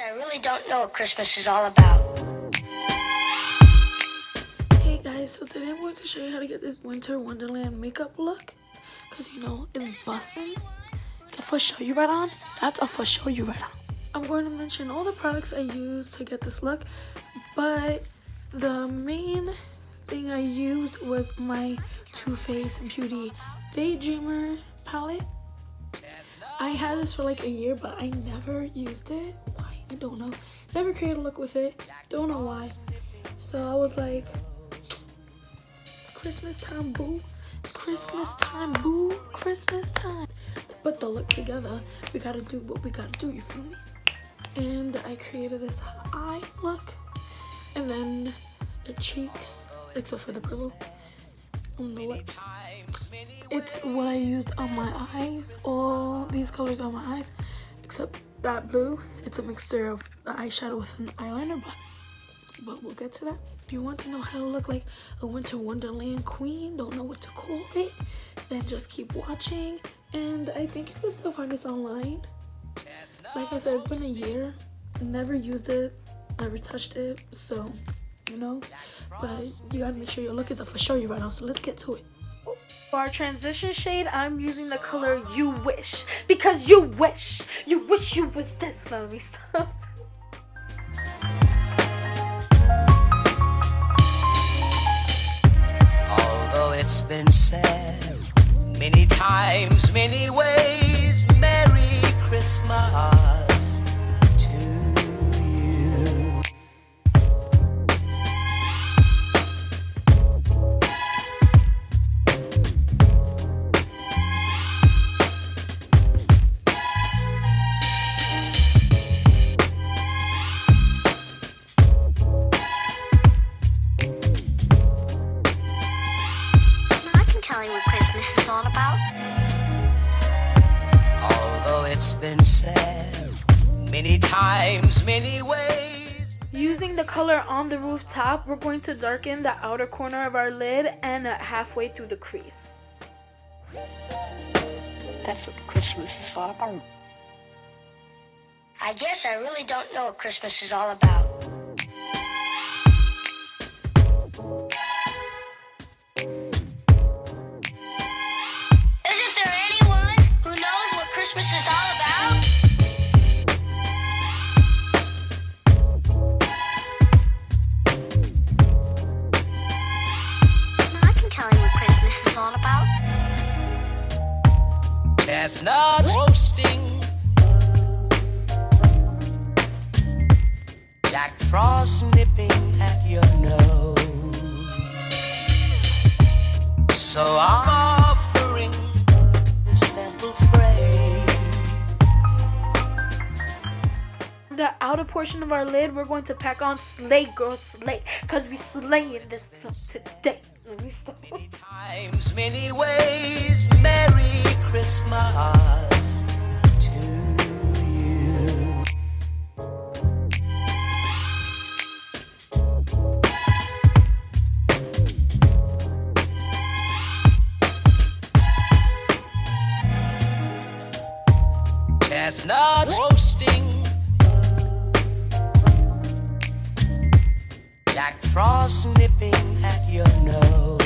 I really don't know what Christmas is all about. Hey guys, so today I'm going to show you how to get this winter Wonderland makeup look. Because you know, it's busting. It's a for show you right on. That's a for show you right on. I'm going to mention all the products I used to get this look. But the main thing I used was my Too Faced Beauty Daydreamer palette. I had this for like a year, but I never used it. Why? I don't know. Never created a look with it. Don't know why. So I was like, it's Christmas time, boo. Christmas time, boo. Christmas time. To put the look together, we gotta do what we gotta do, you feel me? And I created this eye look. And then the cheeks, except for the purple, on the lips. It's what I used on my eyes. All these colors on my eyes, except that blue. It's a mixture of the eyeshadow with an eyeliner, but we'll get to that. If you want to know how to look like a winter wonderland queen, don't know what to call it, then just keep watching. And I think you can still find this online. Like I said, it's been a year. Never used it, never touched it, so you know. But you gotta make sure your look is a for sure you right now. So let's get to it. For our transition shade, I'm using the color You Wish. Because you wish you was this. Let me stop. Although it's been said many times, many ways, Merry Christmas to you. It's been said many times, many ways. Using the color On the Rooftop, we're going to darken the outer corner of our lid and halfway through the crease. That's what Christmas is all about. I guess I really don't know what Christmas is all about. Isn't there anyone who knows what Christmas is all about? I can tell you what Christmas is all about. Chestnuts roasting, Jack Frost nipping at your nose. So I'm offering this simple phrase. The outer portion of our lid, we're going to pack on Slay Girl Slay, because we slaying this look today. Let me stop. Many times, many ways, Merry Christmas to you. Chestnut roasting, Jack Frost nipping at your nose.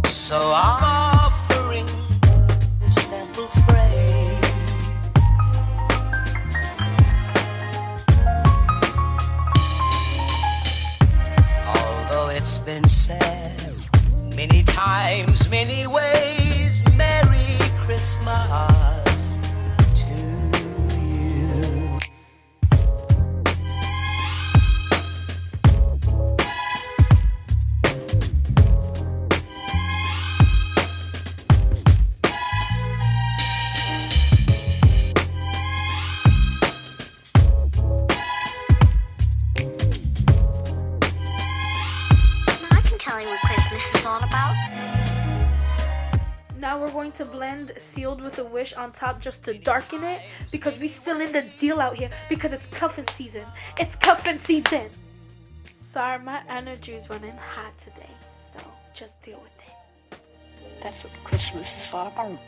So I'm offering this simple phrase. Although it's been said many times, many ways, Merry Christmas to you. I can tell you what Christmas is all about. Now we're going to blend Sealed with a Wish on top just to darken it, because we still in the deal out here, because it's cuffing season. It's cuffing season. Sorry, my energy is running hot today, so just deal with it. That's what Christmas is all about.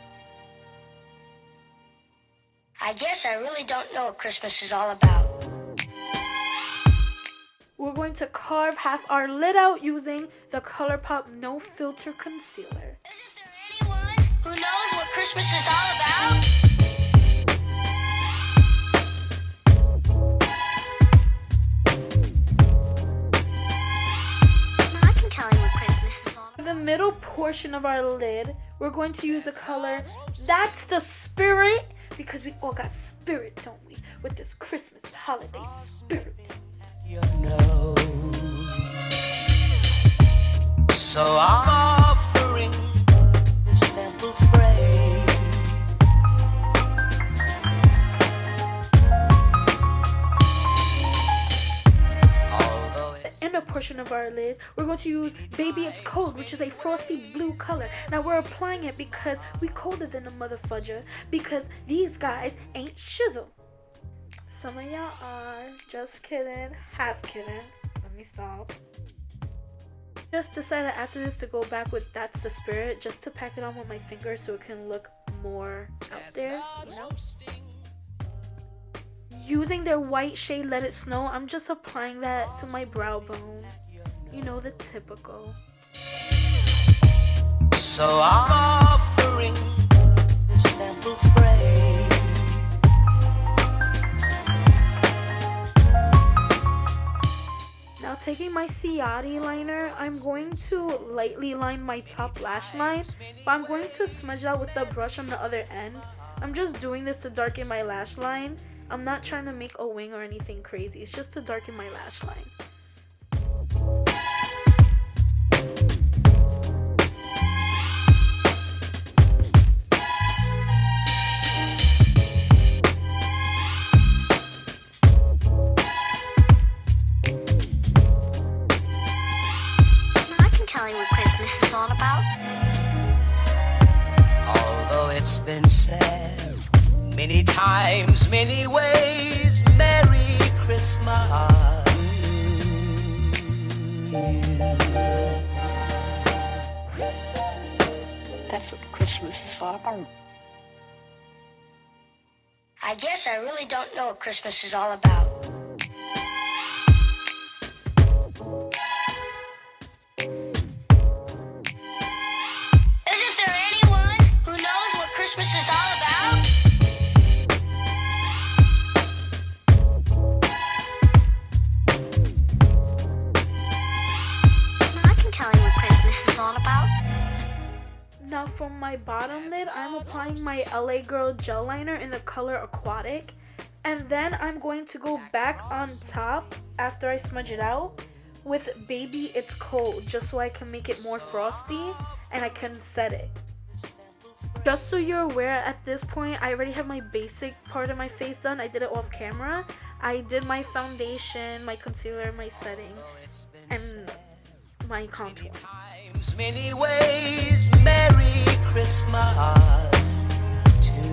I guess I really don't know what Christmas is all about. We're going to carve half our lid out using the Colourpop No Filter Concealer. Isn't there anyone who knows what Christmas is all about? I can tell you what Christmas is all about. For the middle portion of our lid, we're going to use the color That's the Spirit, because we all got spirit, don't we? With this Christmas holiday spirit. Your nose. So I'm offering a simple phrase. Although it's Inner portion of our lid, we're going to use Baby It's Cold, which is a frosty blue color. Now we're applying it because we colder than a mother fudger, because these guys ain't shizzle. Some of y'all are. Just kidding. Half kidding. Let me stop. Just decided after this to go back with That's the Spirit, just to pack it on with my finger so it can look more out there, you know? Using their white shade Let It Snow, I'm just applying that to my brow bone. You know, the typical. so I'm offering a simple phrase. Now taking my Ciate liner, I'm going to lightly line my top lash line, but I'm going to smudge out with the brush on the other end. I'm just doing this to darken my lash line. I'm not trying to make a wing or anything crazy. It's just to darken my lash line. I can tell you what Christmas is all about. Although it's been said many times, many ways, Merry Christmas. That's what Christmas is all about. I guess I really don't know what Christmas is all about. Isn't there anyone who knows what Christmas is all about? I can tell you what Christmas is all about. Now for my bottom lid, I'm applying my LA Girl gel liner in the color Aquatic. And then I'm going to go back on top after I smudge it out with Baby It's Cold, just so I can make it more frosty and I can set it. Just so you're aware, at this point, I already have my basic part of my face done. I did it off camera. I did my foundation, my concealer, my setting, and my contour. Times, many ways, Merry Christmas to you.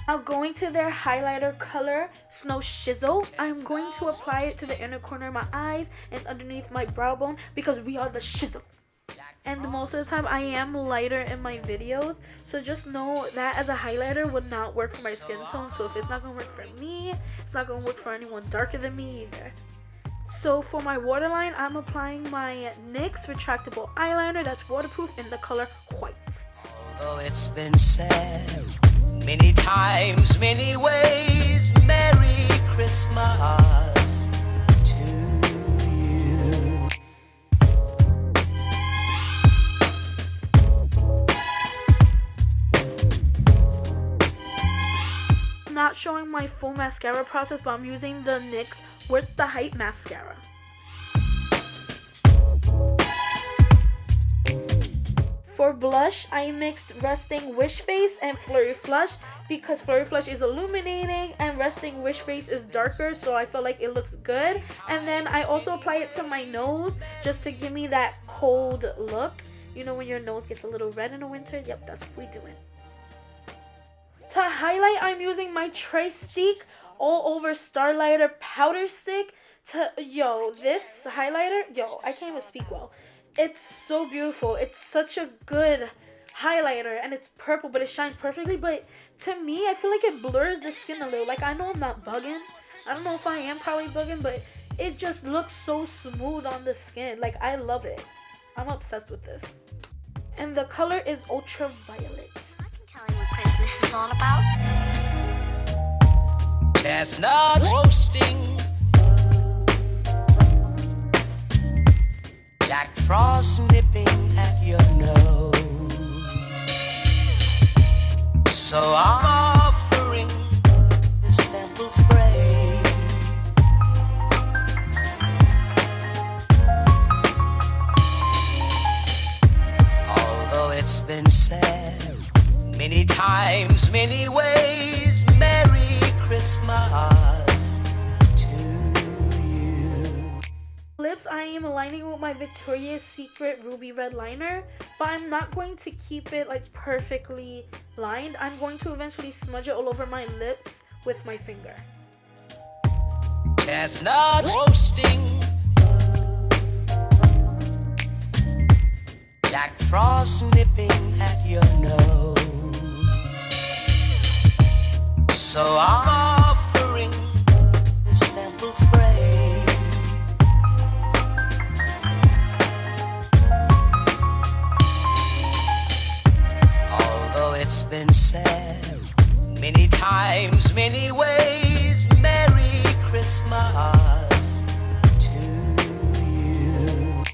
Now going to their highlighter color, Snow Shizzle, I'm going to apply it to the inner corner of my eyes and underneath my brow bone because we are the shizzle. And most of the time I am lighter in my videos, so just know that as a highlighter would not work for my skin tone. So if it's not going to work for me, it's not going to work for anyone darker than me either. So for my waterline, I'm applying my NYX Retractable Eyeliner that's waterproof in the color White. Although it's been said many times, many ways, Merry Christmas to you. I'm not showing my full mascara process, but I'm using the NYX Worth the Hype mascara. For blush, I mixed Resting Wish Face and Flurry Flush because Flurry Flush is illuminating and Resting Wish Face is darker, so I feel like it looks good. And then I also apply it to my nose just to give me that cold look. You know when your nose gets a little red in the winter? Yep, that's what we're doing. To highlight, I'm using my trèStique All Over Starlighter Powder Stick Yo, this highlighter, yo, I can't even speak well. It's so beautiful. It's such a good highlighter, and it's purple, but it shines perfectly. But to me, I feel like it blurs the skin a little. Like, I know I'm not bugging. I don't know if I am probably bugging, but it just looks so smooth on the skin. Like, I love it. I'm obsessed with this. And the color is Ultraviolet. I can tell you what Christmas is all about. Chestnut roasting, Jack Frost nipping at your nose. So I'm offering this simple phrase. Although it's been said many times, many ways, Merry Christmas to you. Lips, I am aligning with my Victoria's Secret Ruby Red Liner, but I'm not going to keep it like perfectly lined. I'm going to eventually smudge it all over my lips with my finger. Chestnut roasting, Jack Frost nipping at your nose. So I'm offering this simple phrase. Although it's been said many times, many ways, Merry Christmas to you.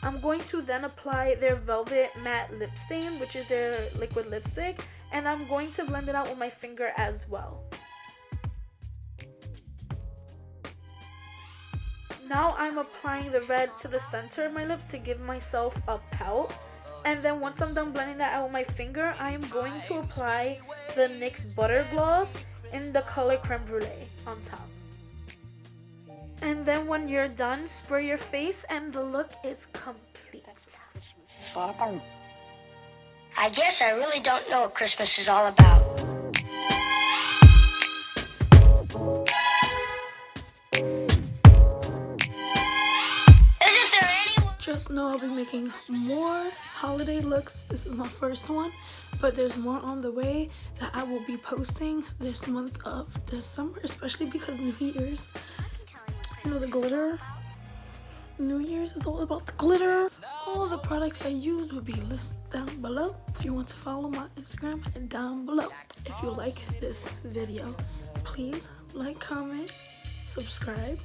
I'm going to then apply their Velvet Matte Lip Stain, which is their liquid lipstick, and I'm going to blend it out with my finger as well. Now I'm applying the red to the center of my lips to give myself a pout. And then once I'm done blending that out with my finger, I am going to apply the NYX Butter Gloss in the color Creme Brulee on top. And then when you're done, spray your face and the look is complete. I guess I really don't know what Christmas is all about. Isn't there anyone? Just know I'll be making more holiday looks. This is my first one, but there's more on the way that I will be posting this month of December, especially because New Year's, you know, the glitter. New Year's is all about the glitter. All the products I use will be listed down below. If you want to follow my Instagram, down below. If you like this video, please like, comment, subscribe.